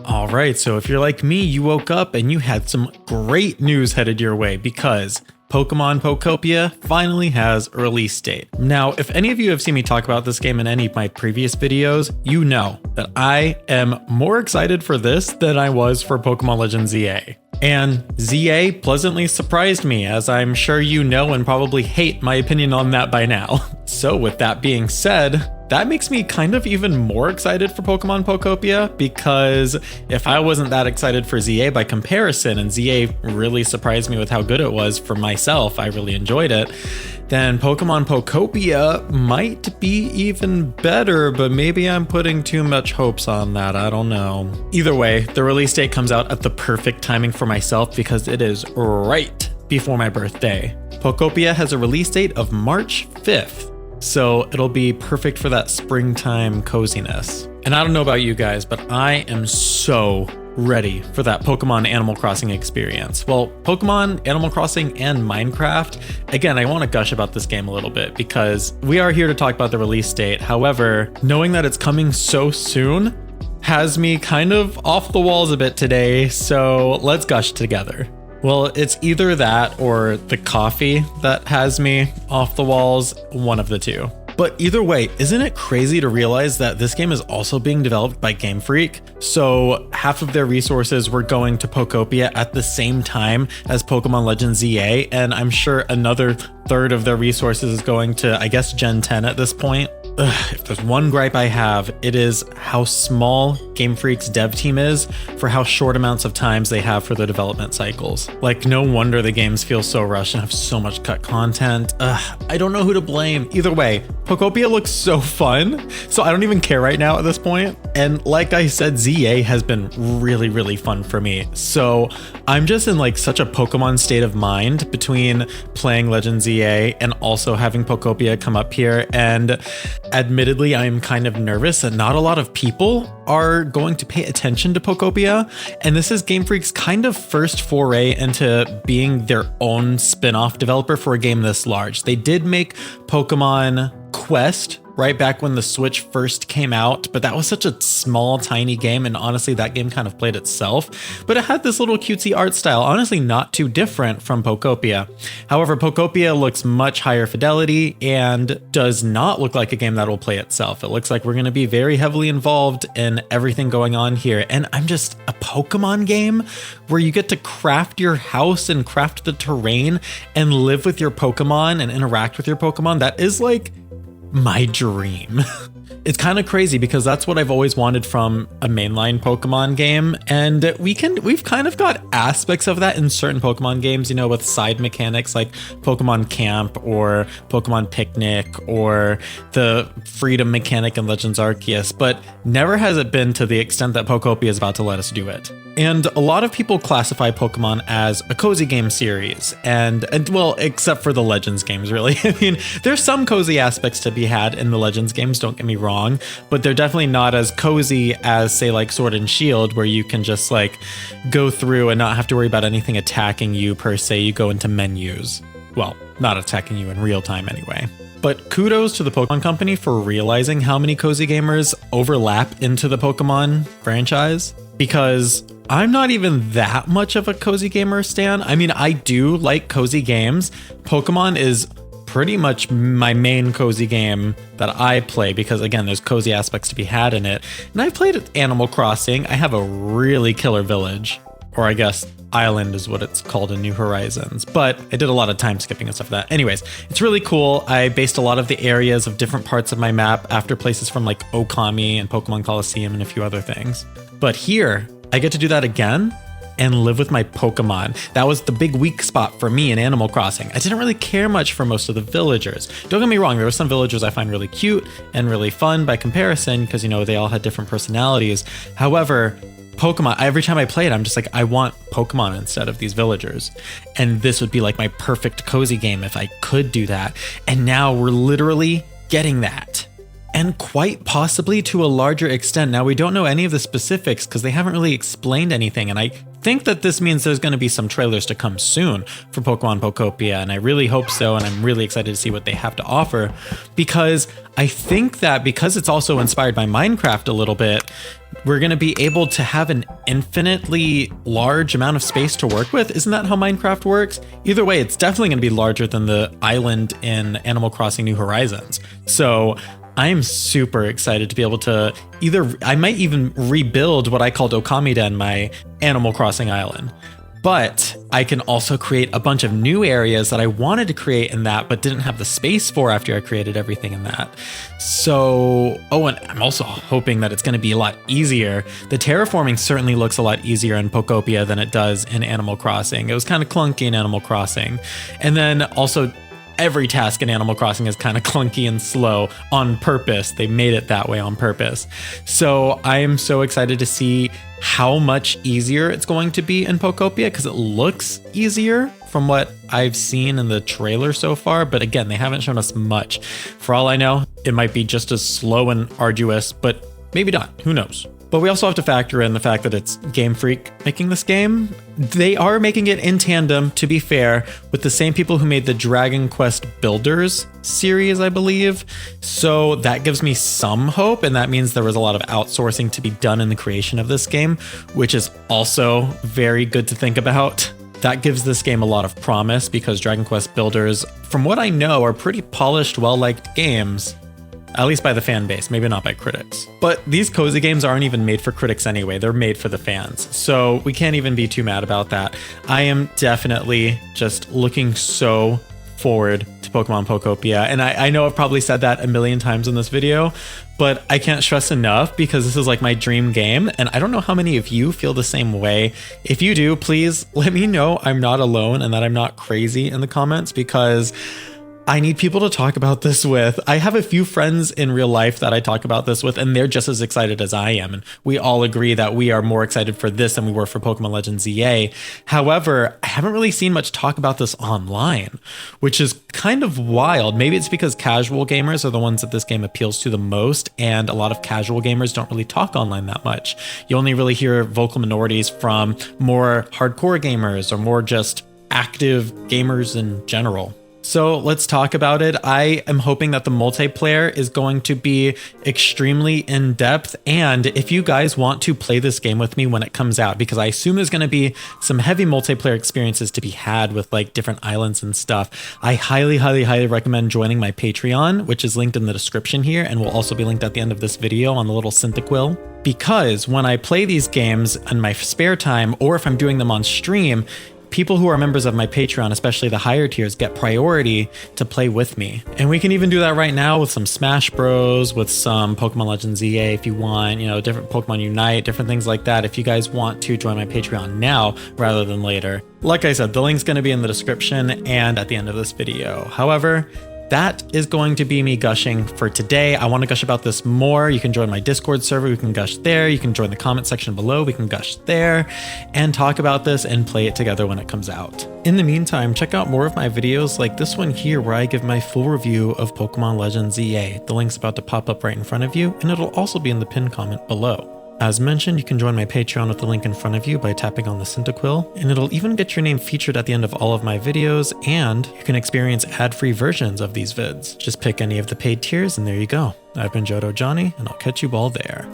Alright, so if you're like me, you woke up and you had some great news headed your way because Pokemon Pokopia finally has a release date. Now, if any of you have seen me talk about this game in any of my previous videos, you know that I am more excited for this than I was for Pokemon Legends ZA. And ZA pleasantly surprised me, as I'm sure you know and probably hate my opinion on that by now. So with that being said, that makes me kind of even more excited for Pokemon Pokopia, because if I wasn't that excited for ZA by comparison, and ZA really surprised me with how good it was for myself, I really enjoyed it, then Pokemon Pokopia might be even better, but maybe I'm putting too much hopes on that, I don't know. Either way, the release date comes out at the perfect timing for myself because it is right before my birthday. Pokopia has a release date of March 5th. So it'll be perfect for that springtime coziness. And I don't know about you guys, but I am so ready for that Pokemon Animal Crossing experience. Well, Pokemon, Animal Crossing, and Minecraft. Again, I want to gush about this game a little bit because we are here to talk about the release date. However, knowing that it's coming so soon has me kind of off the walls a bit today. So let's gush together. Well, it's either that or the coffee that has me off the walls, one of the two. But either way, isn't it crazy to realize that this game is also being developed by Game Freak? So half of their resources were going to Pokopia at the same time as Pokemon Legends ZA, and I'm sure another third of their resources is going to, I guess, Gen 10 at this point. If there's one gripe I have, it is how small Game Freak's dev team is for how short amounts of times they have for the development cycles. Like, no wonder the games feel so rushed and have so much cut content. I don't know who to blame. Either way, Pokopia looks so fun, so I don't even care right now at this point. And like I said, ZA has been really, really fun for me. So I'm just in like such a Pokemon state of mind between playing Legends ZA and also having Pokopia come up here. And admittedly, I am kind of nervous that not a lot of people are going to pay attention to Pokopia. And this is Game Freak's kind of first foray into being their own spin-off developer for a game this large. They did make Pokemon Quest right back when the Switch first came out, but that was such a small, tiny game, and honestly, that game kind of played itself. But it had this little cutesy art style, honestly not too different from Pokopia. However, Pokopia looks much higher fidelity and does not look like a game that will play itself. It looks like we're going to be very heavily involved in everything going on here, and I'm just a Pokemon game where you get to craft your house and craft the terrain and live with your Pokemon and interact with your Pokemon. That is like my dream. It's kind of crazy because that's what I've always wanted from a mainline Pokemon game, and we've kind of got aspects of that in certain Pokemon games, you know, with side mechanics like Pokemon Camp or Pokemon Picnic or the freedom mechanic in Legends Arceus, but never has it been to the extent that Pokopia is about to let us do it. And a lot of people classify Pokemon as a cozy game series, and well, except for the Legends games, really. I mean, there's some cozy aspects to be had in the Legends games, don't get me wrong, but they're definitely not as cozy as, say, like Sword and Shield, where you can just like go through and not have to worry about anything attacking you per se. You go into menus. Well, not attacking you in real time anyway. But kudos to the Pokemon Company for realizing how many cozy gamers overlap into the Pokemon franchise, because I'm not even that much of a cozy gamer stan. I mean, I do like cozy games. Pokemon is pretty much my main cozy game that I play because, again, there's cozy aspects to be had in it. And I've played Animal Crossing. I have a really killer village, or I guess island is what it's called in New Horizons, but I did a lot of time skipping and stuff like that. Anyways, it's really cool. I based a lot of the areas of different parts of my map after places from like Okami and Pokemon Coliseum and a few other things. But here, I get to do that again and live with my Pokemon. That was the big weak spot for me in Animal Crossing. I didn't really care much for most of the villagers. Don't get me wrong, there were some villagers I find really cute and really fun by comparison because, you know, they all had different personalities. However, Pokemon, every time I play it, I'm just like, I want Pokemon instead of these villagers. And this would be like my perfect cozy game if I could do that. And now we're literally getting that. And quite possibly to a larger extent. Now, we don't know any of the specifics because they haven't really explained anything. And I think that this means there's going to be some trailers to come soon for Pokemon Pokopia, and I really hope so, and I'm really excited to see what they have to offer, because I think that because it's also inspired by Minecraft a little bit, we're going to be able to have an infinitely large amount of space to work with. Isn't that how Minecraft works? Either way, it's definitely going to be larger than the island in Animal Crossing New Horizons. So I am super excited to be able to I might even rebuild what I called Okamida, my Animal Crossing island. But I can also create a bunch of new areas that I wanted to create in that, but didn't have the space for after I created everything in that. So, and I'm also hoping that it's going to be a lot easier. The terraforming certainly looks a lot easier in Pokopia than it does in Animal Crossing. It was kind of clunky in Animal Crossing. And then also, every task in Animal Crossing is kind of clunky and slow on purpose. They made it that way on purpose. So I am so excited to see how much easier it's going to be in Pokopia, because it looks easier from what I've seen in the trailer so far. But again, they haven't shown us much. For all I know, it might be just as slow and arduous, but maybe not. Who knows? But we also have to factor in the fact that it's Game Freak making this game. They are making it in tandem, to be fair, with the same people who made the Dragon Quest Builders series, I believe. So that gives me some hope, and that means there was a lot of outsourcing to be done in the creation of this game, which is also very good to think about. That gives this game a lot of promise, because Dragon Quest Builders, from what I know, are pretty polished, well-liked games. At least by the fan base, maybe not by critics. But these cozy games aren't even made for critics anyway, they're made for the fans. So we can't even be too mad about that. I am definitely just looking so forward to Pokemon Pokopia. And I know I've probably said that a million times in this video, but I can't stress enough, because this is like my dream game. And I don't know how many of you feel the same way. If you do, please let me know I'm not alone and that I'm not crazy in the comments, because I need people to talk about this with. I have a few friends in real life that I talk about this with, and they're just as excited as I am. And we all agree that we are more excited for this than we were for Pokemon Legends EA. However, I haven't really seen much talk about this online, which is kind of wild. Maybe it's because casual gamers are the ones that this game appeals to the most, and a lot of casual gamers don't really talk online that much. You only really hear vocal minorities from more hardcore gamers or more just active gamers in general. So let's talk about it. I am hoping that the multiplayer is going to be extremely in-depth, and if you guys want to play this game with me when it comes out, because I assume there's going to be some heavy multiplayer experiences to be had with like different islands and stuff, I highly recommend joining my Patreon, which is linked in the description here and will also be linked at the end of this video on the little Cyndaquil. Because when I play these games in my spare time, or if I'm doing them on stream, people who are members of my Patreon, especially the higher tiers, get priority to play with me. And we can even do that right now with some Smash Bros, with some Pokemon Legends EA if you want, different Pokemon Unite, different things like that. If you guys want to join my Patreon now rather than later. Like I said, the link's going to be in the description and at the end of this video. However, that is going to be me gushing for today. I want to gush about this more. You can join my Discord server. We can gush there. You can join the comment section below. We can gush there and talk about this and play it together when it comes out. In the meantime, check out more of my videos like this one here, where I give my full review of Pokemon Legends EA. The link's about to pop up right in front of you, and it'll also be in the pinned comment below. As mentioned, you can join my Patreon with the link in front of you by tapping on the Cyndaquil, and it'll even get your name featured at the end of all of my videos, and you can experience ad-free versions of these vids. Just pick any of the paid tiers and there you go. I've been johtojonny, and I'll catch you all there.